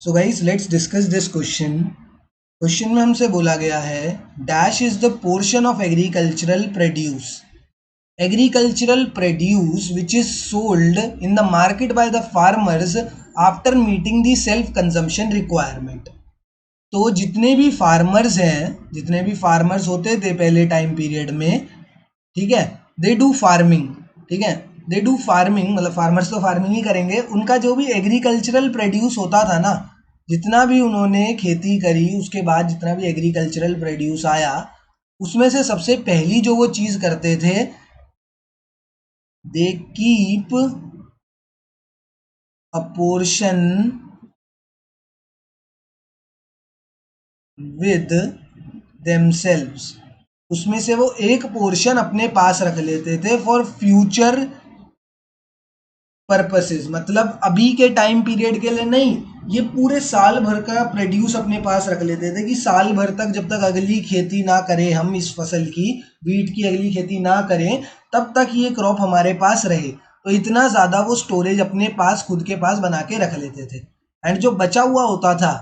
So guys let's discuss this question. Question में हमसे बोला गया है dash is the portion of agricultural produce which is sold in the market by the farmers after meeting the self consumption requirement. तो जितने भी farmers होते थे पहले टाइम पीरियड में, ठीक है, दे डू फार्मिंग, ठीक है, दे डू फार्मिंग मतलब फार्मर्स तो फार्मिंग ही करेंगे। उनका जो भी एग्रीकल्चरल प्रोड्यूस होता था ना, जितना भी उन्होंने खेती करी उसके बाद जितना भी एग्रीकल्चरल प्रोड्यूस आया, उसमें से सबसे पहली जो वो चीज करते थे, they keep a portion with themselves. उसमें से वो एक पोर्शन अपने पास रख लेते थे फॉर फ्यूचर पर्पसेस, मतलब अभी के टाइम पीरियड के लिए नहीं, ये पूरे साल भर का प्रोड्यूस अपने पास रख लेते थे कि साल भर तक जब तक अगली खेती ना करें हम इस फसल की, वीट की अगली खेती ना करें, तब तक ये क्रॉप हमारे पास रहे। तो इतना ज़्यादा वो स्टोरेज अपने पास खुद के पास बना के रख लेते थे। एंड जो बचा हुआ होता था,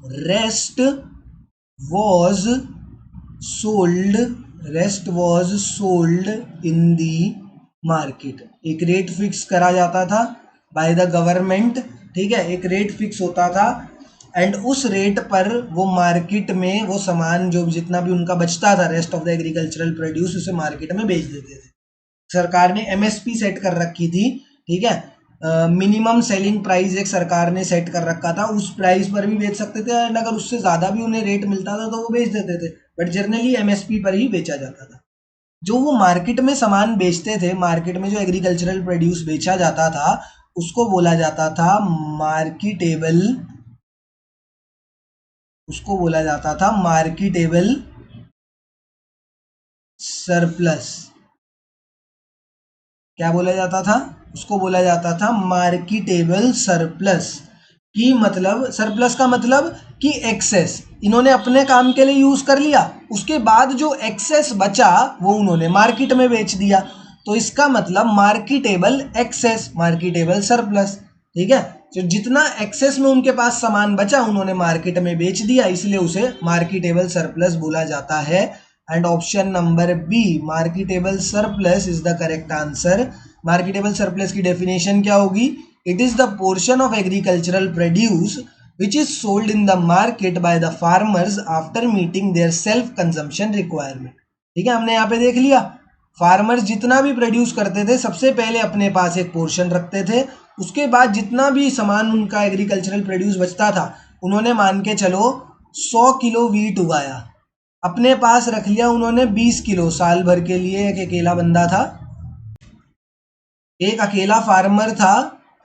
rest was sold in the market. एक रेट फिक्स करा जाता था बाय द गवर्नमेंट, ठीक है, एक रेट फिक्स होता था एंड उस रेट पर वो मार्केट में वो सामान जो जितना भी उनका बचता था rest of the agricultural produce, उसे मार्केट में बेच देते थे। सरकार ने एमएसपी सेट कर रखी थी, ठीक है, मिनिमम सेलिंग प्राइस एक सरकार ने सेट कर रखा था, उस प्राइस पर भी बेच सकते थे एंड अगर उससे ज़्यादा भी उन्हें रेट मिलता था तो वो बेच देते थे, बट जनरली एमएसपी पर ही बेचा जाता था। जो वो मार्केट में सामान बेचते थे, मार्केट में जो एग्रीकल्चरल प्रोड्यूस बेचा जाता था, उसको बोला जाता था मार्केटेबल सरप्लस। क्या बोला जाता था? उसको बोला जाता था मार्केटेबल सरप्लस। की मतलब सरप्लस का मतलब कि एक्सेस, इन्होंने अपने काम के लिए यूज कर लिया, उसके बाद जो एक्सेस बचा वो उन्होंने मार्केट में बेच दिया, तो इसका मतलब मार्केटेबल एक्सेस, मार्केटेबल सरप्लस, ठीक है। तो जितना एक्सेस में उनके पास सामान बचा उन्होंने मार्केट में बेच दिया, इसलिए उसे मार्केटेबल सरप्लस बोला जाता है। And option number B, marketable surplus is the correct answer. Marketable surplus की डेफिनेशन क्या होगी? It is the portion of agricultural produce which is sold in the market by the farmers after meeting their self consumption requirement। ठीक है, हमने यहाँ पे देख लिया, फार्मर्स जितना भी प्रोड्यूस करते थे सबसे पहले अपने पास एक पोर्शन रखते थे, उसके बाद जितना भी सामान उनका एग्रीकल्चरल प्रोड्यूस बचता था, उन्होंने मान के चलो 100 किलो वीट उगाया, अपने पास रख लिया उन्होंने 20 किलो साल भर के लिए। एक अकेला बंदा था, एक अकेला फार्मर था,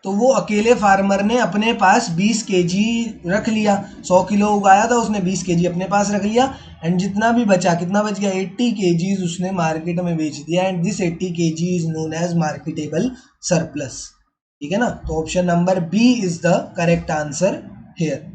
तो वो अकेले फार्मर ने अपने पास 20 केजी रख लिया, 100 किलो उगाया था उसने, 20 केजी अपने पास रख लिया एंड जितना भी बचा, कितना बच गया, 80 केजीज उसने मार्केट में बेच दिया and this 80 KG is known as marketable surplus. ठीक है ना, तो option number B is the correct answer here.